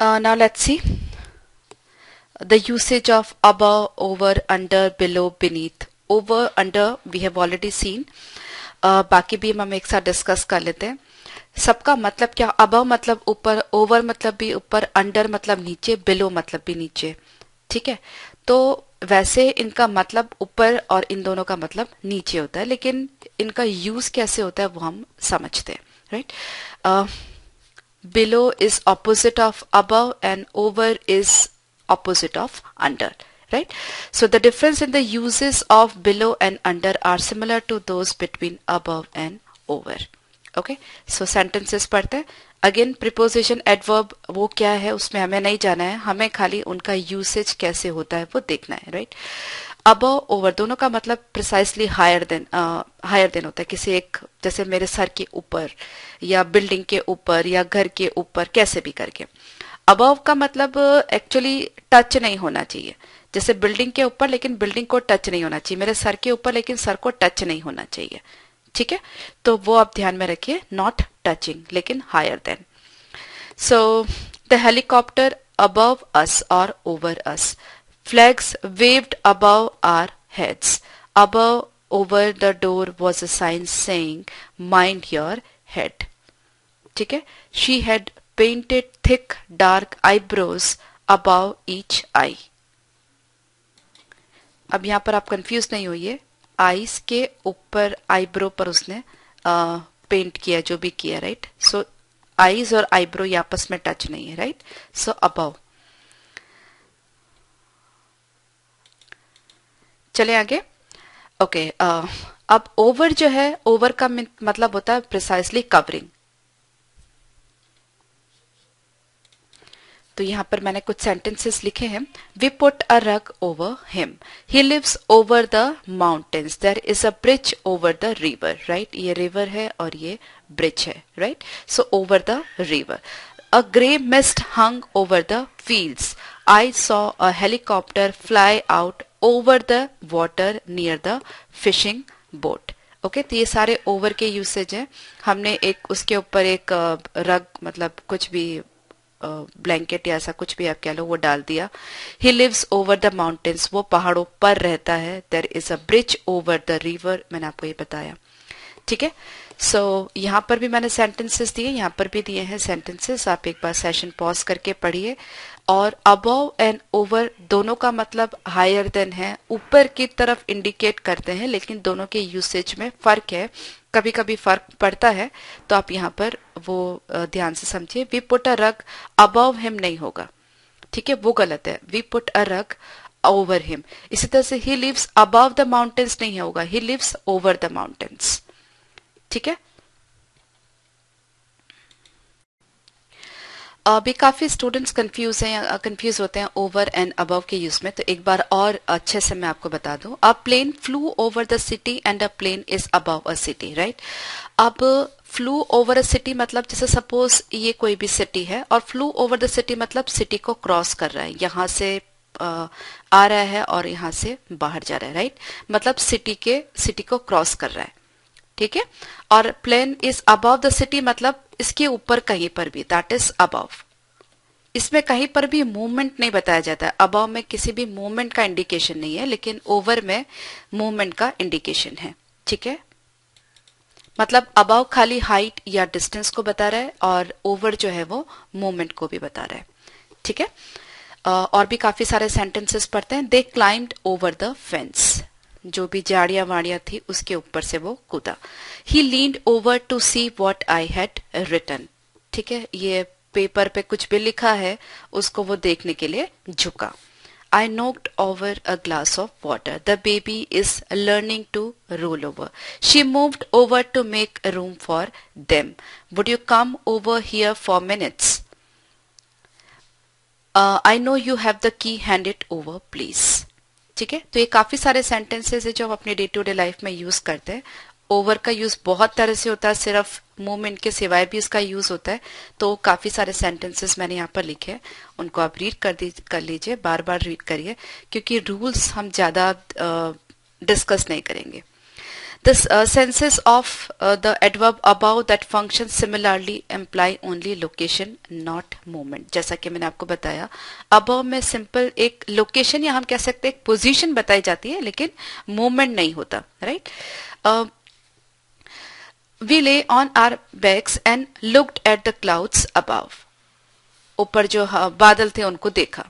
Now let's see the usage of above, over, under, below, beneath. Over, under we have already seen. बाकी भी हम एक साथ discuss कर लेते हैं. सबका मतलब क्या? अबव मतलब ऊपर, ओवर मतलब भी ऊपर, अंडर मतलब नीचे, बिलो मतलब भी नीचे. ठीक है, तो वैसे इनका मतलब ऊपर और इन दोनों का मतलब नीचे होता है, लेकिन इनका यूज कैसे होता है वो हम समझते हैं. Right. Below is opposite of above and over is opposite of under, right? So the difference in the uses of below and under are similar to those between above and over. Okay, so sentences पढ़ते हैं. Again preposition adverb वो क्या है उसमें हमें नहीं जाना है, हमें खाली उनका यूसेज कैसे होता है वो देखना है. राइट. अबव ओवर दोनों का मतलब प्रिसाइसली हायर देन होता है. किसी एक, जैसे मेरे सर के ऊपर या बिल्डिंग के ऊपर या घर के ऊपर, कैसे भी करके. अबव का मतलब एक्चुअली टच नहीं होना चाहिए. जैसे बिल्डिंग के ऊपर लेकिन बिल्डिंग को टच नहीं होना चाहिए, मेरे सर के ऊपर लेकिन सर को टच नहीं होना चाहिए. ठीक है, तो वो आप ध्यान में रखिए, नॉट टचिंग लेकिन higher than. So the helicopter above us और over us. Flags waved above our heads. Above, over the door was a sign saying, "Mind your head." ठीक है. She had painted thick, dark eyebrows above each eye. अब यहाँ पर आप confuse नहीं होइए. Eyes के ऊपर, आईब्रो पर उसने पेंट किया, जो भी किया. राइट. सो आईज और आईब्रो ये आपस में टच नहीं है. राइट. सो अबव. चले आगे. ओके. अब ओवर जो है, ओवर का मतलब होता है प्रिसाइसली कवरिंग. तो यहां पर मैंने कुछ सेंटेंसेस लिखे हैं. We put a rug over him. He lives over the mountains. There is a bridge over the river. Right. ये रिवर है और ये ब्रिज है. Right. So over the river. A grey mist hung over the fields. I saw a helicopter fly out over the water near the fishing boat. Okay, तो ये सारे over के usage हैं. हमने एक उसके ऊपर एक रग मतलब कुछ भी ब्लैंकेट या ऐसा कुछ भी आप कह लो वो डाल दिया. He lives over the mountains, वो पहाड़ों पर रहता है. There is a bridge over the river, मैंने आपको ये बताया. ठीक है. सो यहाँ पर भी मैंने सेंटेंसेस दिए, यहाँ पर भी दिए हैं सेंटेंसेस. आप एक बार सेशन पॉज करके पढ़िए. और अबव एंड ओवर दोनों का मतलब हायर देन है, ऊपर की तरफ इंडिकेट करते हैं, लेकिन दोनों के यूसेज में फर्क है. कभी कभी फर्क पड़ता है, तो आप यहाँ पर वो ध्यान से समझिए. वी पुट अ रग अबव हिम नहीं होगा. ठीक है, वो गलत है. We put a rug over him. इसी तरह से he lives above the mountains नहीं होगा, he lives over the mountains. ठीक है. अभी काफी स्टूडेंट्स कंफ्यूज होते हैं ओवर एंड अबव के यूज में. तो एक बार और अच्छे से मैं आपको बता दूं. A plane flew over the city and a plane is above a city. Right. अब फ्लू ओवर अ सिटी मतलब जैसे सपोज ये कोई भी सिटी है और फ्लू ओवर द सिटी मतलब सिटी को क्रॉस कर रहा है, यहां से आ रहा है और यहां से बाहर जा रहा है. राइट. मतलब सिटी को क्रॉस कर रहा है. ठीक है. और plane is above the city मतलब इसके ऊपर कहीं पर भी, दैट इज अबव. इसमें कहीं पर भी मूवमेंट नहीं बताया जाता है. अबव में किसी भी मूवमेंट का इंडिकेशन नहीं है, लेकिन ओवर में मूवमेंट का इंडिकेशन है. ठीक है. मतलब अबव खाली हाइट या डिस्टेंस को बता रहा है और ओवर जो है वो मूवमेंट को भी बता रहा है. ठीक है. और भी काफी सारे सेंटेंसेस पढ़ते हैं. दे क्लाइम्ड ओवर द फेंस. जो भी जाड़िया वाड़िया थी उसके ऊपर से वो कूदा. He leaned over to see what I had written. ठीक है, ये पेपर पे कुछ भी लिखा है उसको वो देखने के लिए झुका. I knocked over a glass of water. The baby is learning to roll over. She moved over to make room for them. Would you come over here for minutes? I know you have the key, hand it over please. ठीक है. तो ये काफी सारे sentences है जो हम अपने डे टू डे लाइफ में यूज करते हैं. ओवर का यूज बहुत तरह से होता है, सिर्फ मूवमेंट के सिवाय भी इसका यूज होता है. तो काफी सारे सेंटेंसेस मैंने यहाँ पर लिखे हैं, उनको आप रीड कर लीजिए, बार बार रीड करिए, क्योंकि रूल्स हम ज्यादा डिस्कस नहीं करेंगे. The senses of the adverb above that function similarly imply only location, not movement. जैसा कि मैंने आपको बताया, above में simple एक location या हम कह सकते हैं एक position बताई जाती है, लेकिन movement नहीं होता, right? We lay on our backs and looked at the clouds above. ऊपर जो बादल थे उनको देखा.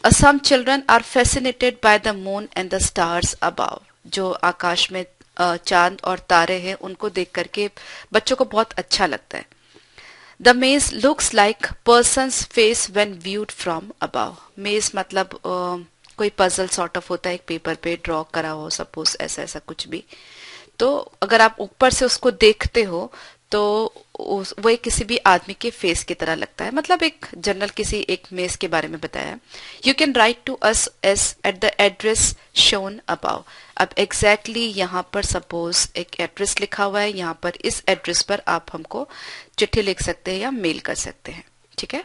Some children are fascinated by the moon and the stars above. जो आकाश में चांद और तारे हैं उनको देख करके बच्चों को बहुत अच्छा लगता है. The maze looks like person's face when viewed from above. Maze मतलब कोई पजल सॉर्ट ऑफ होता है, एक पेपर पे ड्रॉ करा हो, सपोज ऐसा ऐसा कुछ भी. तो अगर आप ऊपर से उसको देखते हो तो वो एक किसी भी आदमी के फेस की तरह लगता है. मतलब एक जनरल किसी एक मेज के बारे में बताया. You can write to us as at the address shown above. अब एग्जैक्टली यहाँ पर सपोज एक एड्रेस लिखा हुआ है, यहाँ पर इस एड्रेस पर आप हमको चिट्ठी लिख सकते हैं या मेल कर सकते हैं. ठीक है.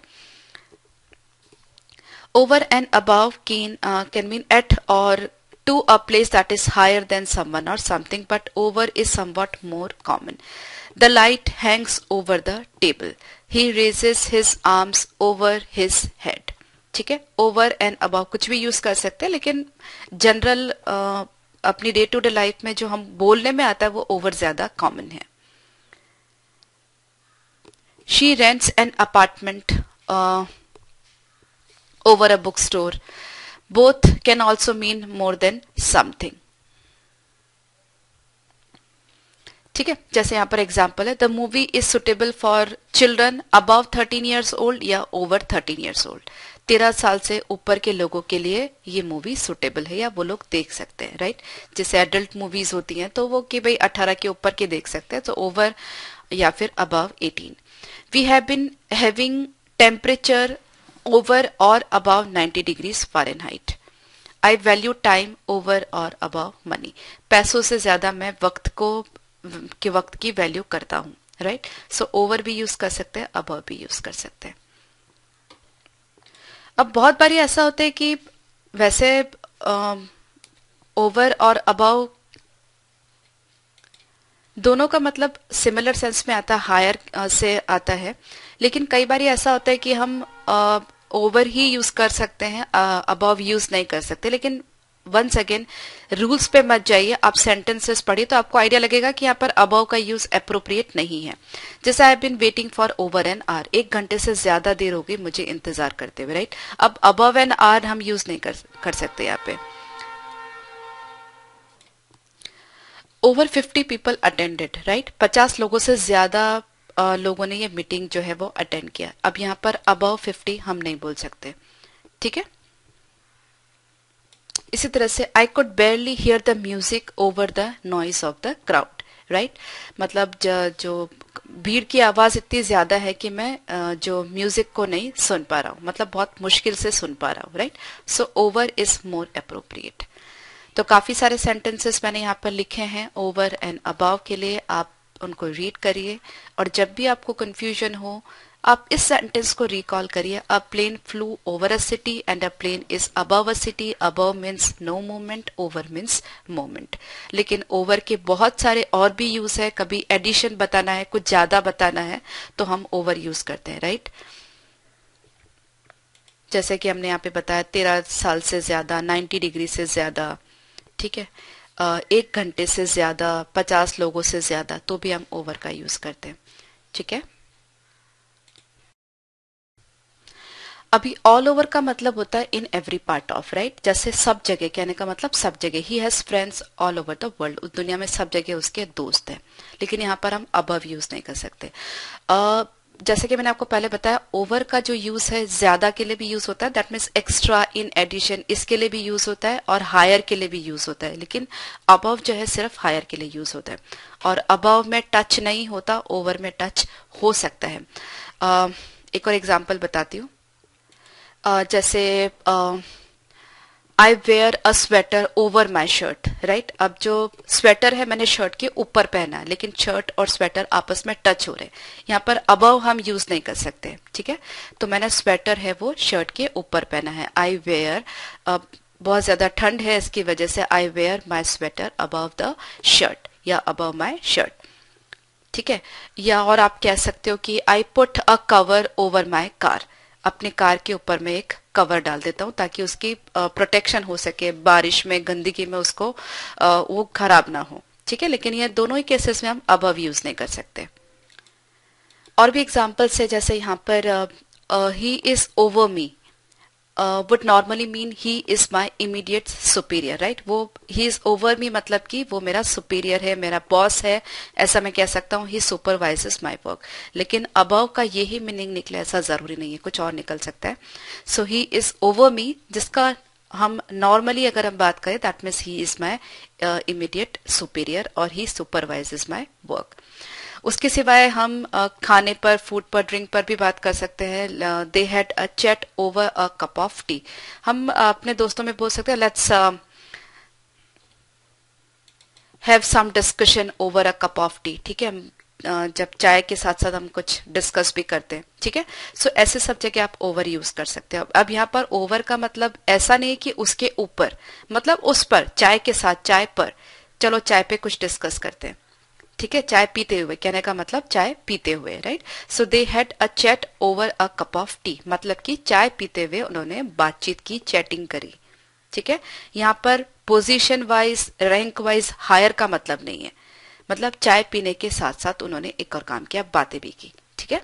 Over and above can mean at or to a place that is higher than someone or something, but over is somewhat more common. The light hangs over the table. He raises his arms over his head. ठीक है. Over and above कुछ भी use कर सकते हैं, लेकिन general अपनी day to day life में जो हम बोलने में आता है वो ओवर ज्यादा कॉमन है. She rents an apartment over a bookstore. Both can also mean more than something. ठीक है. जैसे यहाँ पर एग्जाम्पल है, the movie is suitable for children above 13 years old या ओवर 13 years old. 13 साल से ऊपर के लोगों के लिए ये मूवी सुटेबल है या वो लोग देख सकते हैं, राइट. जैसे एडल्ट मूवीज होती हैं तो वो कि भाई 18 के ऊपर के देख सकते हैं, तो ओवर या फिर above 18. We have been having temperature over or above 90 degrees Fahrenheit. I value time over or above money. पैसों से ज्यादा मैं वक्त की वैल्यू करता हूँ, राइट. सो ओवर भी यूज कर सकते हैं, above भी यूज कर सकते हैं. अब बहुत बारी ऐसा होता है कि वैसे ओवर और above दोनों का मतलब सिमिलर सेंस में आता है, हायर से आता है, लेकिन कई बार ऐसा होता है कि हम ओवर ही यूज कर सकते हैं, अबव यूज नहीं कर सकते. लेकिन वंस अगेन रूल्स पे मत जाइए, आप सेंटेंसेस पढ़िए तो आपको आइडिया लगेगा कि यहाँ पर अबव का यूज अप्रोप्रिएट नहीं है. जैसे I have been waiting for over an hour. 1 घंटे से ज्यादा देर हो गई मुझे इंतजार करते हुए, राइट. अब अबव एन आवर हम यूज नहीं कर सकते यहाँ पे. Over 50 people attended, right. 50 लोगों से ज्यादा लोगों ने ये मीटिंग जो है वो अटेंड किया. अब यहाँ पर अबव 50 हम नहीं बोल सकते. ठीक है. इसी तरह से I could बेयरली here the music over the noise of the crowd, right. मतलब जो भीड़ की आवाज इतनी ज्यादा है कि मैं जो म्यूजिक को नहीं सुन पा रहा हूँ, मतलब बहुत मुश्किल से सुन पा रहा हूँ, right. So over is more appropriate. तो काफी सारे सेंटेंसेस मैंने यहाँ पर लिखे हैं ओवर एंड अबाव के लिए. आप उनको रीड करिए और जब भी आपको कंफ्यूजन हो आप इस सेंटेंस को रिकॉल करिए. A plane flew over a city and a plane is above a city. Above means no movement, over means movement. लेकिन ओवर के बहुत सारे और भी यूज है. कभी एडिशन बताना है, कुछ ज्यादा बताना है तो हम ओवर यूज करते हैं, राइट. जैसे कि हमने यहाँ पे बताया 13 साल से ज्यादा, 90 डिग्री से ज्यादा, ठीक है. 1 घंटे से ज्यादा, 50 लोगों से ज्यादा, तो भी हम ओवर का यूज करते हैं. ठीक है. अभी ऑल ओवर का मतलब होता है in every part of, right. जैसे सब जगह कहने का मतलब सब जगह. He has friends all over the world. दुनिया में सब जगह उसके दोस्त हैं. लेकिन यहाँ पर हम अबव यूज नहीं कर सकते. जैसे कि मैंने आपको पहले बताया ओवर का जो यूज है ज्यादा के लिए भी यूज होता है, that means extra, in addition, इसके लिए भी यूज होता है और हायर के लिए भी यूज होता है. लेकिन अबव जो है सिर्फ हायर के लिए यूज होता है. और अबव में टच नहीं होता, ओवर में टच हो सकता है. एक और एग्जाम्पल बताती हूँ. जैसे I wear a sweater over my shirt, right. अब जो स्वेटर है मैंने शर्ट के ऊपर पहना, लेकिन शर्ट और स्वेटर आपस में टच हो रहे हैं. यहाँ पर अबव हम यूज नहीं कर सकते. ठीक है. तो मैंने स्वेटर है वो शर्ट के ऊपर पहना है. आई वेयर, बहुत ज्यादा ठंड है इसकी वजह से I wear my sweater above the shirt. या अबव माई शर्ट, ठीक है। या और आप कह सकते हो कि I put a cover over my car, अपने कार के ऊपर मैं एक कवर डाल देता हूँ ताकि उसकी प्रोटेक्शन हो सके, बारिश में गंदगी में उसको वो खराब ना हो, ठीक है। लेकिन ये दोनों ही केसेस में हम अबव यूज नहीं कर सकते। और भी एग्जाम्पल्स है, जैसे यहाँ पर he is over me would normally mean he is my immediate superior, right? वो he is over me मतलब कि वो मेरा superior है, मेरा boss है, ऐसा मैं कह सकता हूँ he supervises my work। लेकिन above का यही मीनिंग निकले ऐसा जरूरी नहीं है, कुछ और निकल सकता है। So he is over me, जिसका हम नॉर्मली अगर हम बात करें that means he is my immediate superior और ही सुपरवाइजेज माई वर्क। उसके सिवाय हम खाने पर, फूड पर, ड्रिंक पर भी बात कर सकते हैं। They had a chat over a cup of tea, हम अपने दोस्तों में बोल सकते हैं let's have some discussion over a cup of tea, ठीक है। जब चाय के साथ साथ हम कुछ डिस्कस भी करते हैं, ठीक है। सो ऐसे सब जगह आप ओवर यूज कर सकते हो। अब यहाँ पर ओवर का मतलब ऐसा नहीं कि उसके ऊपर, मतलब उस पर, चाय के साथ, चाय पर, चलो चाय पे कुछ डिस्कस करते हैं, ठीक है। चाय पीते हुए, कहने का मतलब चाय पीते हुए, right. So they had a chat over a cup of T, मतलब कि चाय पीते हुए उन्होंने बातचीत की, चैटिंग करी, ठीक है। यहाँ पर position wise, rank wise higher का मतलब नहीं है, मतलब चाय पीने के साथ साथ उन्होंने एक और काम किया, बातें भी की, ठीक है।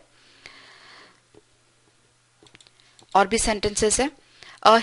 और भी सेंटेंसेस है।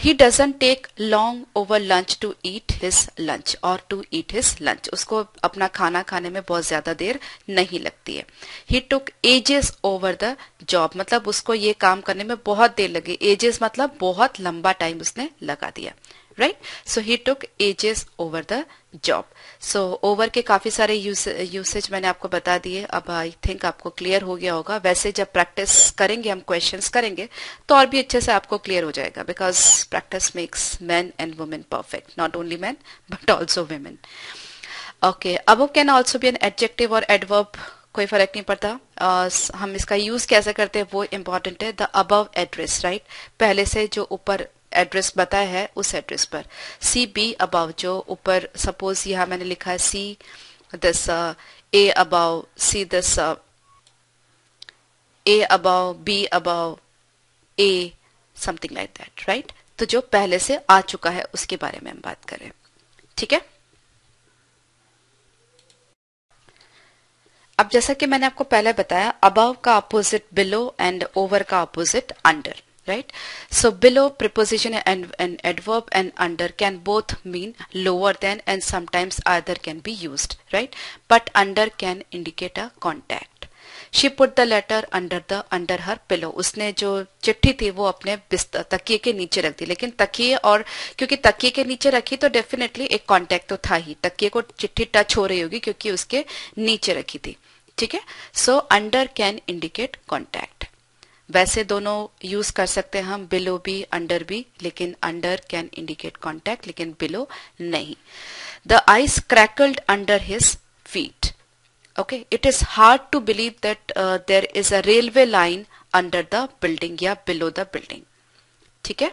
He doesn't take long over lunch to eat his lunch or to eat his lunch, उसको अपना खाना खाने में बहुत ज्यादा देर नहीं लगती है। ही took ages over the job, मतलब उसको ये काम करने में बहुत देर लगी, एजेस मतलब बहुत लंबा टाइम उसने लगा दिया, right. So he took ages over the job. So over के काफी सारे यूसेज मैंने आपको बता दिए, अब आई थिंक आपको क्लियर हो गया होगा। वैसे जब प्रैक्टिस करेंगे, हम क्वेश्चंस करेंगे तो और भी अच्छे से आपको क्लियर हो जाएगा, because practice makes man and women perfect, not only man but also women. Okay, अब can also be an adjective और एडवर्ब, कोई फर्क नहीं पड़ता। हम इसका यूज कैसे करते हैं वो इम्पोर्टेंट है। द अबव एड्रेस, राइट, पहले से जो ऊपर एड्रेस बताया है उस एड्रेस पर। सी बी अबाव, जो ऊपर, सपोज यहाँ मैंने लिखा है see this A above, see this A above, B above, A, something like that, right. तो जो पहले से आ चुका है उसके बारे में हम बात करें, ठीक है। अब जैसा कि मैंने आपको पहले बताया, अबव का अपोजिट बिलो एंड ओवर का opposite under, right? So below preposition and adverb and under can both mean lower than and sometimes either can be used, right? But under can indicate a contact. She put the letter under her pillow. उसने जो चिट्ठी थी वो अपने बिस्तर, तकिए के नीचे रख दी। लेकिन तकिए, और क्योंकि तकिए के नीचे रखी तो डेफिनेटली एक कांटेक्ट तो था ही, तकिए को चिट्ठी टच हो रही होगी क्योंकि उसके नीचे रखी थी, ठीक है। So under can indicate contact. वैसे दोनों यूज कर सकते हैं हम, बिलो भी अंडर भी, लेकिन अंडर कैन इंडिकेट कॉन्टैक्ट लेकिन बिलो नहीं। The ice crackled under his feet. Okay, it is hard to believe that there is a railway line under the building या below the building, ठीक है।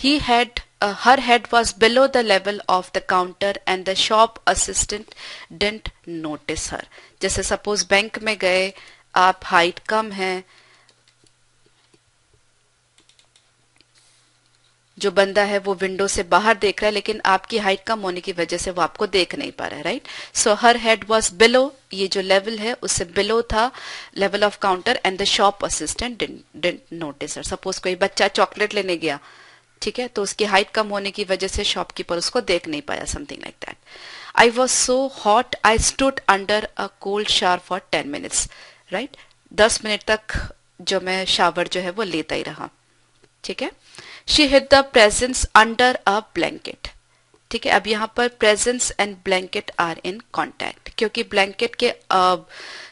He had her head was below the level of the counter and the shop assistant didn't notice her। जैसे suppose bank में गए, आप height कम है, जो बंदा है वो विंडो से बाहर देख रहा है, लेकिन आपकी हाइट कम होने की वजह से वो आपको देख नहीं पा रहा है, right. So her head was below, ये जो लेवल है उससे बिलो था, level of counter, and the shop assistant didn't notice her. Suppose कोई बच्चा चॉकलेट लेने गया, ठीक है, तो उसकी हाइट कम होने की वजह से शॉपकीपर उसको देख नहीं पाया, something like that. I was so hot I stood under a cold shower for 10 minutes, right. 10 minute तक जो मैं शावर जो है वो लेता ही रहा, ठीक है। She hid the presents under a blanket, ठीक है। अब यहाँ पर presents and blanket are in contact, क्योंकि ब्लैंकेट के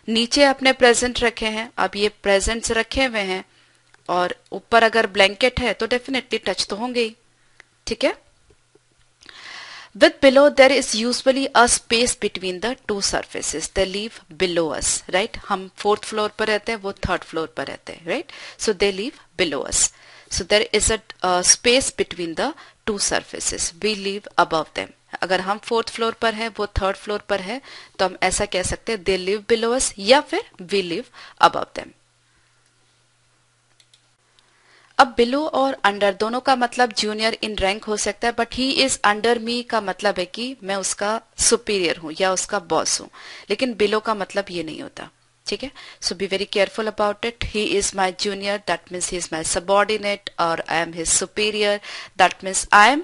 नीचे अपने प्रेजेंट रखे हैं, अब ये प्रेजेंट्स रखे हुए हैं और ऊपर अगर ब्लैंकेट है तो डेफिनेटली टच तो होंगे ही, ठीक है। With below there is usually a space between the two surfaces. They live below us, right? हम 4th फ्लोर पर रहते हैं, वो 3rd फ्लोर पर रहते हैं, right? So they live below us. So there is a space between the two surfaces. We live above them. अगर हम 4th फ्लोर पर है, वो 3rd फ्लोर पर है, तो हम ऐसा कह सकते हैं दे लिव बिलो अस या फिर वी लिव अबव देम। अब बिलो और अंडर दोनों का मतलब जूनियर इन रैंक हो सकता है, बट ही इज अंडर मी का मतलब है कि मैं उसका सुपीरियर हूं या उसका बॉस हूं, लेकिन बिलो का मतलब ये नहीं होता। ठीक है, so be very careful about it. He is my junior, that means he is my subordinate, और I am his superior, that means I am,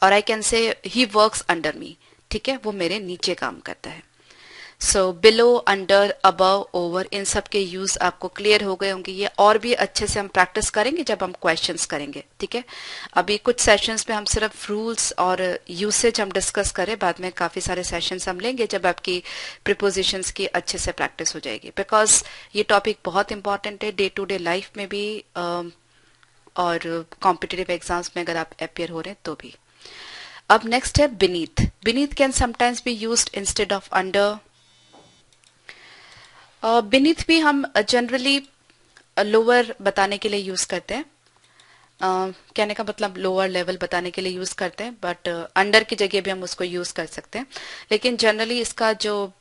और I can say he works under मी। ठीक है, वो मेरे नीचे काम करता है। So below, under, above, over, इन सब के यूज आपको क्लियर हो गए होंगे। ये और भी अच्छे से हम प्रैक्टिस करेंगे जब हम क्वेश्चंस करेंगे। ठीक है, अभी कुछ सेशंस में हम सिर्फ रूल्स और यूसेज हम डिस्कस करें, बाद में काफी सारे सेशंस हम लेंगे जब आपकी प्रिपोजिशंस की अच्छे से प्रैक्टिस हो जाएगी, बिकॉज ये टॉपिक बहुत इंपॉर्टेंट है डे टू डे लाइफ में भी, और कॉम्पिटिटिव एग्जाम्स में अगर आप अपियर हो रहे हैं तो भी। अब नेक्स्ट है beneath. Beneath can sometimes be used instead of under. Beneath भी हम जनरली लोअर बताने के लिए यूज करते हैं, कहने का मतलब लोअर लेवल बताने के लिए यूज करते हैं, बट अंडर की जगह भी हम उसको यूज कर सकते हैं। लेकिन जनरली इसका जो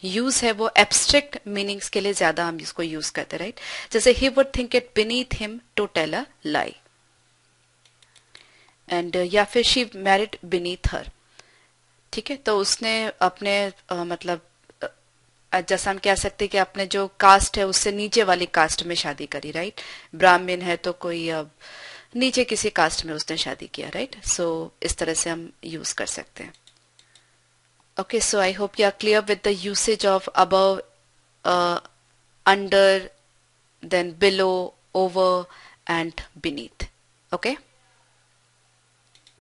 यूज है वो एब्स्ट्रैक्ट मीनिंग्स के लिए ज्यादा हम इसको यूज करते हैं, राइट। जैसे he would think it beneath him to tell a lie, and या फिर शी मैरिड बीनीथ हर। ठीक है, तो उसने अपने मतलब जैसा हम कह सकते हैं कि अपने जो कास्ट है उससे नीचे वाली कास्ट में शादी करी, राइट। ब्राह्मण है तो कोई नीचे किसी कास्ट में उसने शादी किया, राइट। सो इस तरह से हम यूज कर सकते हैं। Okay, so I hope you are clear with the usage of above, under, then below, over and beneath. Okay.